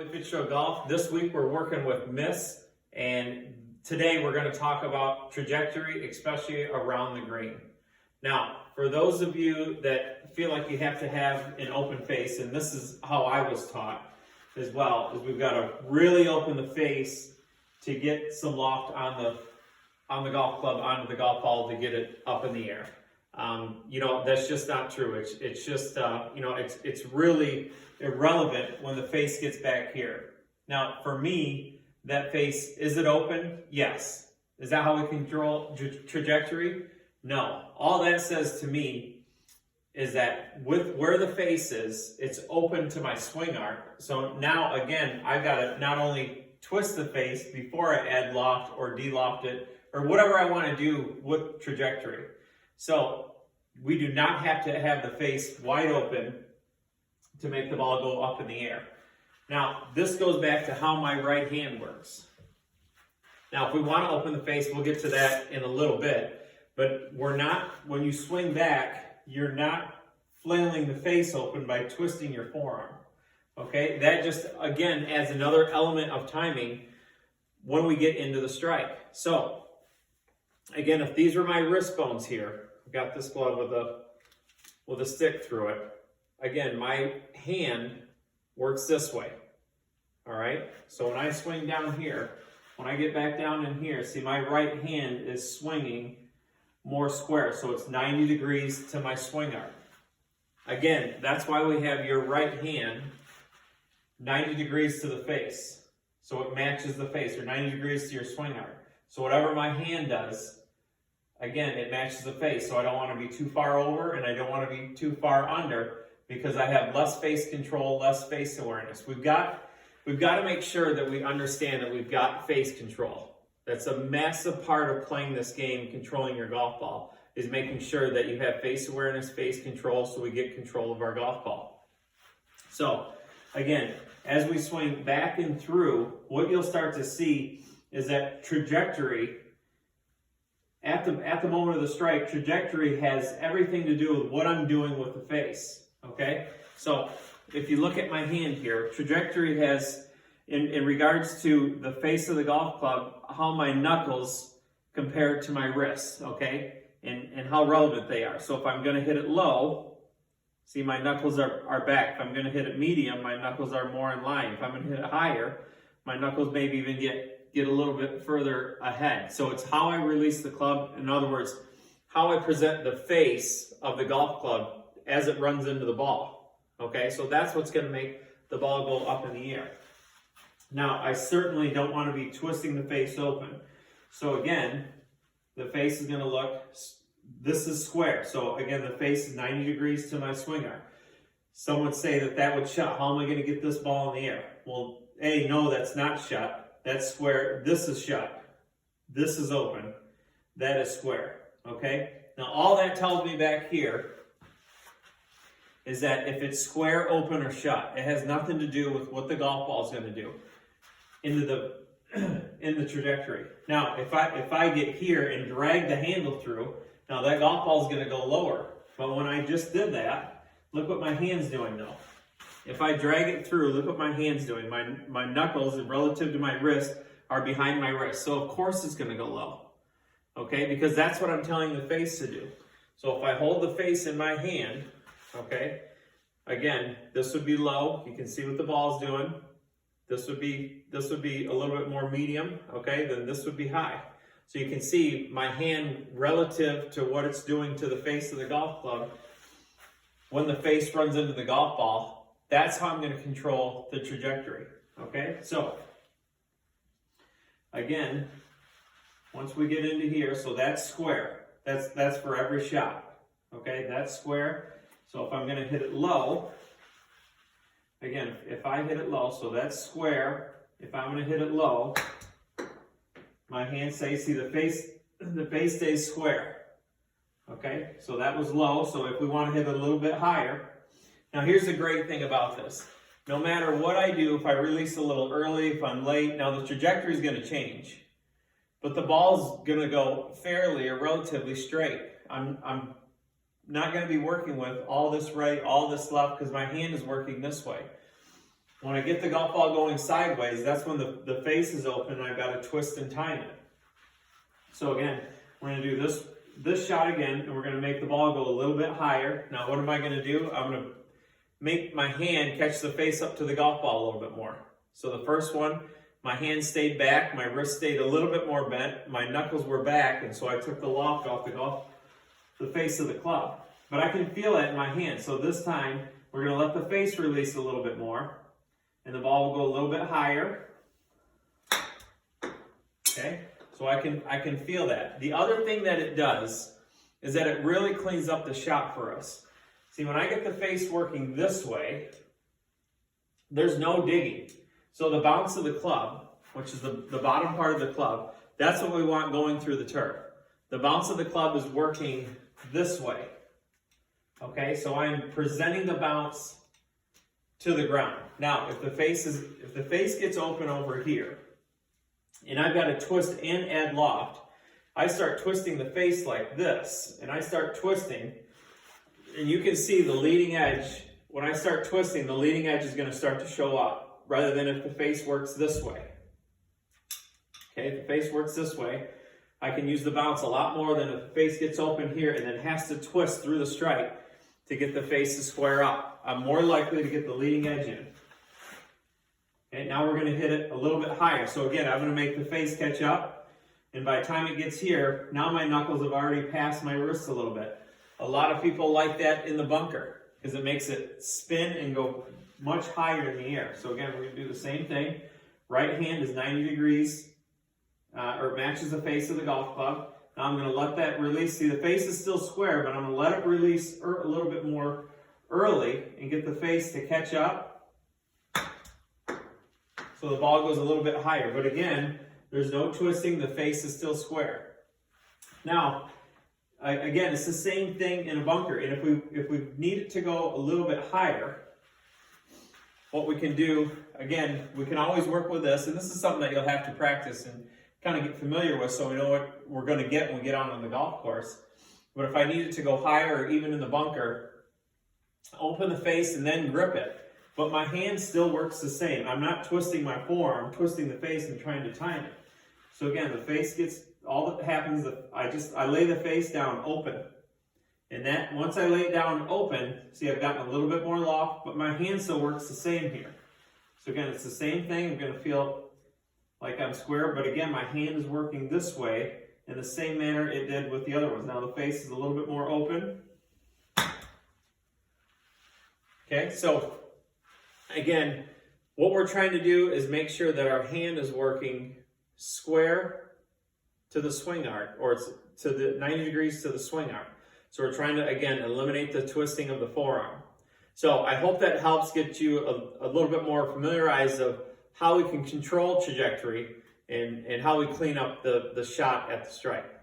Fitzgerald Golf. This week we're working with miss, and today we're going to talk about trajectory, especially around the green. Now, for those of you that feel like you have to have an open face, and this is how I was taught as well, is we've got to really open the face to get some loft on the golf club, onto the golf ball to get it up in the air. That's just not true. It's just, it's really irrelevant when the face gets back here. Now, for me, that face, is it open? Yes. Is that how we control trajectory? No. All that says to me is that with where the face is, it's open to my swing arc. So now, again, I've got to not only twist the face before I add loft or de-loft it, or whatever I want to do with trajectory. So we do not have to have the face wide open to make the ball go up in the air. Now, this goes back to how my right hand works. Now, if we want to open the face, we'll get to that in a little bit, but when you swing back, you're not flailing the face open by twisting your forearm. Okay, that just, again, adds another element of timing when we get into the strike. So, again, if these were my wrist bones here, I've got this glove with a stick through it. Again, my hand works this way, all right? So when I swing down here, when I get back down in here, see my right hand is swinging more square, so it's 90 degrees to my swing arc. Again, that's why we have your right hand 90 degrees to the face, so it matches the face, or 90 degrees to your swing arc. So whatever my hand does, again, it matches the face, so I don't want to be too far over and I don't want to be too far under, because I have less face control, less face awareness. We've got to make sure that we understand that we've got face control. That's a massive part of playing this game, controlling your golf ball, is making sure that you have face awareness, face control, so we get control of our golf ball. So, again, as we swing back and through, what you'll start to see is that trajectory, at the moment of the strike, trajectory has everything to do with what I'm doing with the face. Okay, so if you look at my hand here, trajectory has, in regards to the face of the golf club, how my knuckles compare to my wrists, okay, and how relevant they are. So if I'm going to hit it low, see my knuckles are back. If I'm going to hit it medium, my knuckles are more in line. If I'm going to hit it higher, my knuckles maybe even get a little bit further ahead. So it's how I release the club. In other words, how I present the face of the golf club as it runs into the ball. Okay, so that's what's going to make the ball go up in the air. Now, I certainly don't want to be twisting the face open. So again, the face is going to look, this is square. So again, the face is 90 degrees to my swing arc. Some would say that would shut. How am I going to get this ball in the air? Well, no, that's not shut. That's square. This is shut. This is open. That is square. Okay? Now, all that tells me back here is that if it's square, open, or shut, it has nothing to do with what the golf ball is going to do in the trajectory. Now, if I get here and drag the handle through, now that golf ball is going to go lower. But when I just did that, look what my hand's doing now. If I drag it through, look what my hand's doing. My knuckles, relative to my wrist, are behind my wrist. So of course it's going to go low. Okay, because that's what I'm telling the face to do. So if I hold the face in my hand, okay, again, this would be low. You can see what the ball's doing. This would be a little bit more medium, okay, then this would be high. So you can see my hand relative to what it's doing to the face of the golf club. When the face runs into the golf ball, that's how I'm going to control the trajectory, okay? So, again, once we get into here, so that's square. That's for every shot, okay? That's square. So if I'm going to hit it low, again, if I hit it low, so that's square. If I'm going to hit it low, my hand stays, see the face stays square. Okay, so that was low. So if we want to hit it a little bit higher, now here's the great thing about this. No matter what I do, if I release a little early, if I'm late, now the trajectory is going to change, but the ball's going to go fairly or relatively straight. I'm not going to be working with all this right, all this left, because my hand is working this way. When I get the golf ball going sideways, that's when the face is open and I've got to twist and time it. So again, we're going to do this shot again, and we're going to make the ball go a little bit higher. Now what am I going to do? I'm going to make my hand catch the face up to the golf ball a little bit more. So the first one, my hand stayed back, my wrist stayed a little bit more bent, my knuckles were back, and so I took the loft off the face of the club. But I can feel that in my hand. So this time, we're going to let the face release a little bit more, and the ball will go a little bit higher. Okay, so I can feel that. The other thing that it does is that it really cleans up the shot for us. See, when I get the face working this way, there's no digging. So the bounce of the club, which is the bottom part of the club, that's what we want going through the turf. The bounce of the club is working this way. Okay, so I'm presenting the bounce to the ground. Now, if the face gets open over here, and I've got to twist and add loft, I start twisting the face like this, and I start twisting, and you can see the leading edge. When I start twisting, the leading edge is going to start to show up, rather than if the face works this way. Okay, if the face works this way, I can use the bounce a lot more than if the face gets open here and then has to twist through the strike to get the face to square up. I'm more likely to get the leading edge in. Okay, now we're going to hit it a little bit higher. So again, I'm going to make the face catch up, and by the time it gets here, now my knuckles have already passed my wrists a little bit. A lot of people like that in the bunker because it makes it spin and go much higher in the air. So again, we're going to do the same thing. Right hand is 90 degrees, or it matches the face of the golf club. Now I'm going to let that release. See, the face is still square, but I'm going to let it release a little bit more early and get the face to catch up. So the ball goes a little bit higher. But again, there's no twisting. The face is still square. Now, again, it's the same thing in a bunker. And if we need it to go a little bit higher, what we can do, again, we can always work with this. And this is something that you'll have to practice and kind of get familiar with so we know what we're going to get when we get out on the golf course. But if I need it to go higher, or even in the bunker, open the face and then grip it. But my hand still works the same. I'm not twisting my forearm, I'm twisting the face and trying to time it. So again, the face gets, all that happens, I lay the face down open. And that, once I lay it down open, see, I've gotten a little bit more loft, but my hand still works the same here. So again, it's the same thing. I'm going to feel like I'm square, but again, my hand is working this way in the same manner it did with the other ones. Now the face is a little bit more open. Okay, so again, what we're trying to do is make sure that our hand is working square to the swing arc, or to the 90 degrees to the swing arc. So we're trying to, again, eliminate the twisting of the forearm. So I hope that helps get you a little bit more familiarized of how we can control trajectory and how we clean up the shot at the strike.